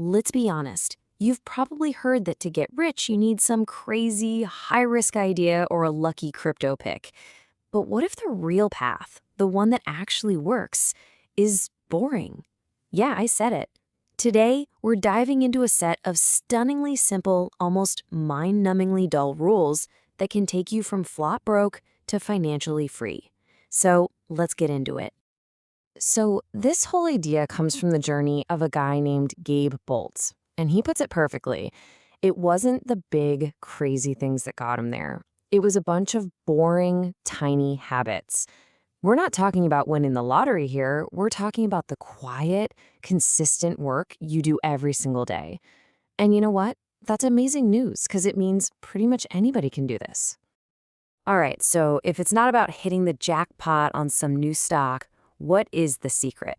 Let's be honest. You've probably heard that to get rich, you need some crazy, high risk idea or a lucky crypto pick. But what if the real path, the one that actually works, is boring? Yeah, I said it. Today, we're diving into a set of stunningly simple, almost mind numbingly dull rules that can take you from flop broke to financially free. So let's get into it. So, this whole idea comes from the journey of a guy named Gabe Boltz. And he puts it perfectly. It wasn't the big, crazy things that got him there. It was a bunch of boring, tiny habits. We're not talking about winning the lottery here. We're talking about the quiet, consistent work you do every single day. And you know what? That's amazing news because it means pretty much anybody can do this. All right, so if it's not about hitting the jackpot on some new stock, what is the secret?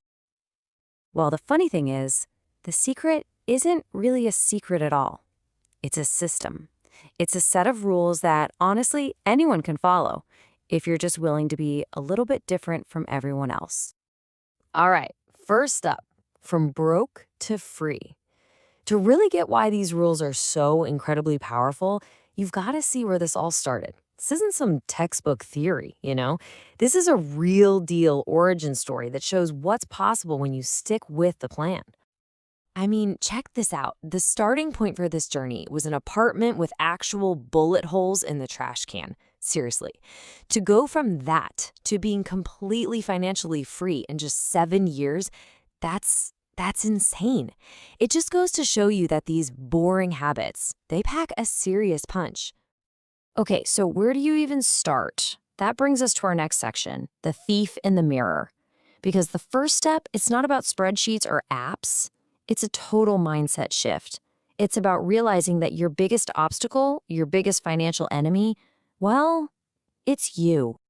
Well, the funny thing is, the secret isn't really a secret at all. It's a system. It's a set of rules that, honestly, anyone can follow if you're just willing to be a little bit different from everyone else. All right, first up, from broke to free. To really get why these rules are so incredibly powerful, you've got to see where this all started. This isn't some textbook theory, you know? This is a real deal origin story that shows what's possible when you stick with the plan. I mean, check this out. The starting point for this journey was an apartment with actual bullet holes in the trash can. Seriously. To go from that to being completely financially free in just 7 years, that's insane. It just goes to show you that these boring habits, they pack a serious punch. Okay, so where do you even start? That brings us to our next section, the thief in the mirror. Because the first step, it's not about spreadsheets or apps. It's a total mindset shift. It's about realizing that your biggest obstacle, your biggest financial enemy, well, it's you.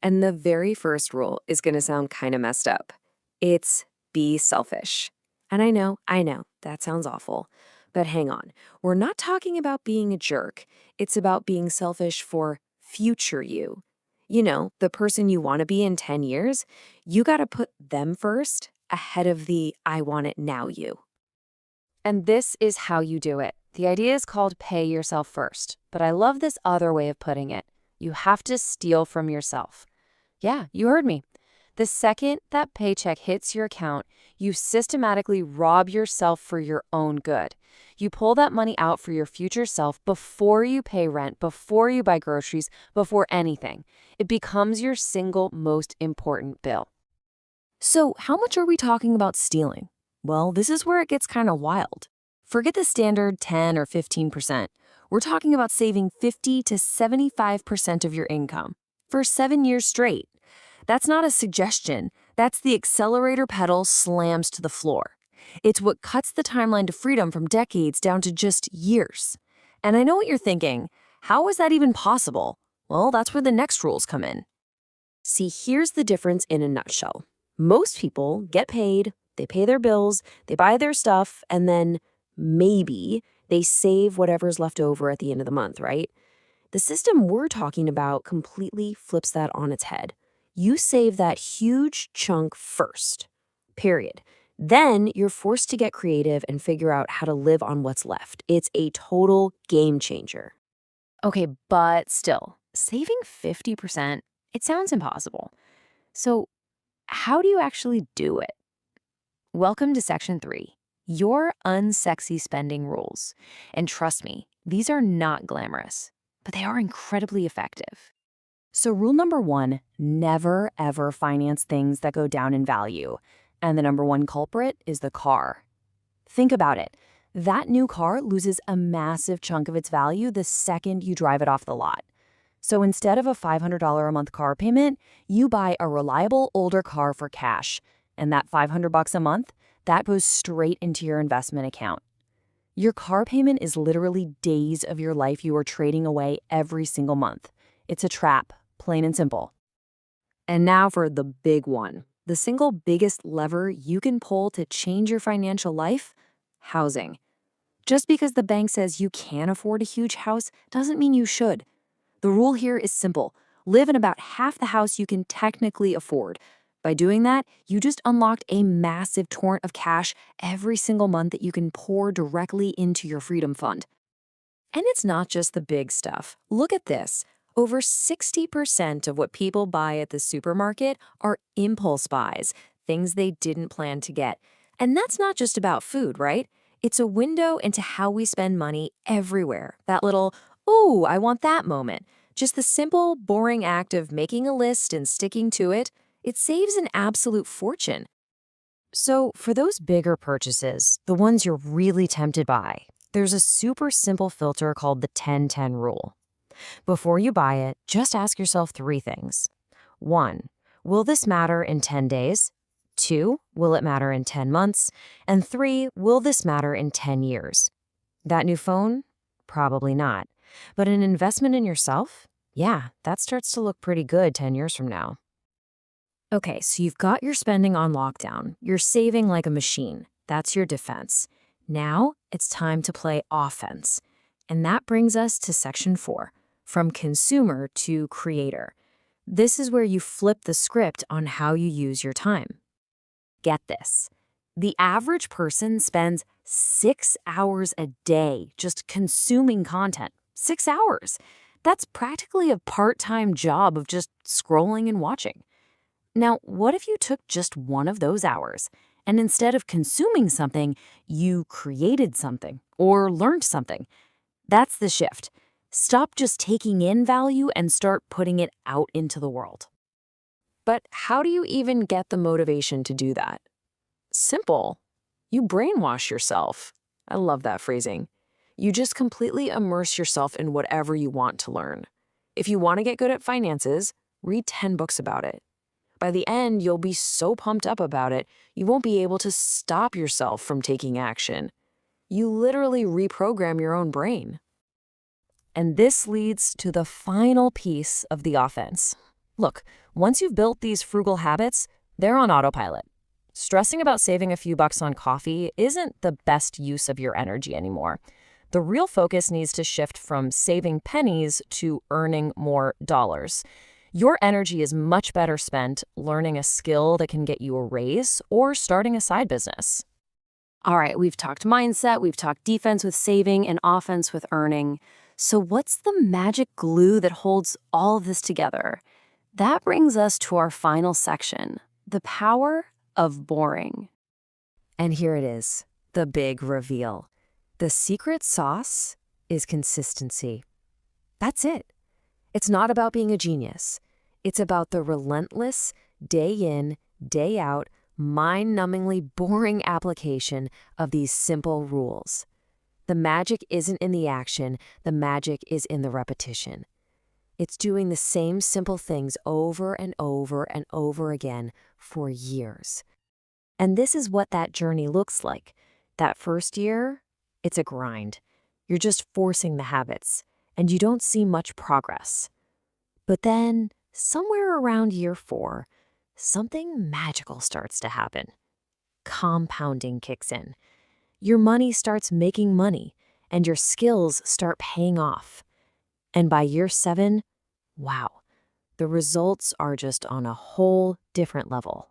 And the very first rule is going to sound kind of messed up. It's be selfish. And I know, that sounds awful. But hang on, we're not talking about being a jerk. It's about being selfish for future you. You know, the person you want to be in 10 years, you got to put them first ahead of the I want it now you. And this is how you do it. The idea is called pay yourself first, but I love this other way of putting it. You have to steal from yourself. Yeah, you heard me. The second that paycheck hits your account, you systematically rob yourself for your own good. You pull that money out for your future self before you pay rent, before you buy groceries, before anything. It becomes your single most important bill. So, how much are we talking about stealing? Well, this is where it gets kind of wild. Forget the standard 10 or 15%. We're talking about saving 50 to 75% of your income for 7 years straight. That's not a suggestion. That's the accelerator pedal slams to the floor. It's what cuts the timeline to freedom from decades down to just years. And I know what you're thinking. How is that even possible? Well, that's where the next rules come in. See, here's the difference in a nutshell. Most people get paid, they pay their bills, they buy their stuff, and then maybe they save whatever's left over at the end of the month, right? The system we're talking about completely flips that on its head. You save that huge chunk first, period. Then you're forced to get creative and figure out how to live on what's left. It's a total game changer. Okay, but still, saving 50%, it sounds impossible. So, how do you actually do it? Welcome to Section 3, your unsexy spending rules. And trust me, these are not glamorous, but they are incredibly effective. So rule number 1, never ever finance things that go down in value. And the number one culprit is the car. Think about it. That new car loses a massive chunk of its value the second you drive it off the lot. So instead of a $500 a month car payment, you buy a reliable older car for cash. And that $500 a month, that goes straight into your investment account. Your car payment is literally days of your life you are trading away every single month. It's a trap, plain and simple. And now for the big one. The single biggest lever you can pull to change your financial life: housing. Just because the bank says you can afford a huge house doesn't mean you should. The rule here is simple. Live in about half the house you can technically afford. By doing that, you just unlocked a massive torrent of cash every single month that you can pour directly into your Freedom Fund. And it's not just the big stuff. Look at this. Over 60% of what people buy at the supermarket are impulse buys, things they didn't plan to get. And that's not just about food, right? It's a window into how we spend money everywhere. That little, "ooh, I want that" moment. Just the simple, boring act of making a list and sticking to it, it saves an absolute fortune. So for those bigger purchases, the ones you're really tempted by, there's a super simple filter called the 10-10 rule. Before you buy it, just ask yourself 3 things. 1, will this matter in 10 days? 2, will it matter in 10 months? And 3, will this matter in 10 years? That new phone? Probably not. But an investment in yourself? Yeah, that starts to look pretty good 10 years from now. Okay, so you've got your spending on lockdown. You're saving like a machine. That's your defense. Now it's time to play offense. And that brings us to section 4, from consumer to creator. This is where you flip the script on how you use your time. Get this. The average person spends 6 hours a day just consuming content. 6 hours. That's practically a part-time job of just scrolling and watching. Now, what if you took just one of those hours and instead of consuming something, you created something or learned something? That's the shift. Stop just taking in value and start putting it out into the world. But how do you even get the motivation to do that? Simple. You brainwash yourself. I love that phrasing. You just completely immerse yourself in whatever you want to learn. If you want to get good at finances, read 10 books about it. By the end, you'll be so pumped up about it, you won't be able to stop yourself from taking action. You literally reprogram your own brain. And this leads to the final piece of the offense. Look, once you've built these frugal habits, they're on autopilot. Stressing about saving a few bucks on coffee isn't the best use of your energy anymore. The real focus needs to shift from saving pennies to earning more dollars. Your energy is much better spent learning a skill that can get you a raise or starting a side business. All right, we've talked mindset, we've talked defense with saving and offense with earning. So what's the magic glue that holds all of this together? That brings us to our final section, the power of boring. And here it is, the big reveal. The secret sauce is consistency. That's it. It's not about being a genius. It's about the relentless, day in, day out, mind-numbingly boring application of these simple rules. The magic isn't in the action, the magic is in the repetition. It's doing the same simple things over and over and over again for years. And this is what that journey looks like. That first year, it's a grind. You're just forcing the habits, and you don't see much progress. But then, somewhere around year 4, something magical starts to happen. Compounding kicks in. Your money starts making money, and your skills start paying off. And by year 7, wow, the results are just on a whole different level.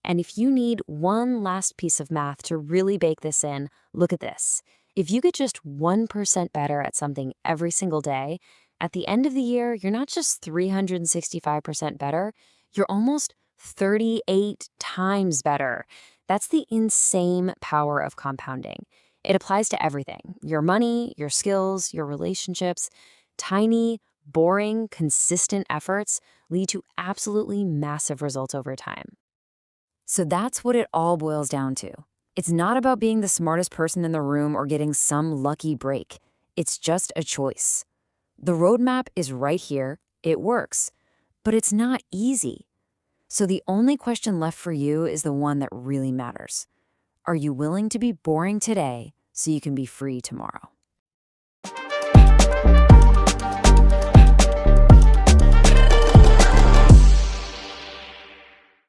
And if you need one last piece of math to really bake this in, look at this. If you get just 1% better at something every single day, at the end of the year, you're not just 365% better, you're almost 38 times better. That's the insane power of compounding. It applies to everything, your money, your skills, your relationships. Tiny, boring, consistent efforts lead to absolutely massive results over time. So that's what it all boils down to. It's not about being the smartest person in the room or getting some lucky break. It's just a choice. The roadmap is right here. It works. But it's not easy. So the only question left for you is the one that really matters. Are you willing to be boring today so you can be free tomorrow?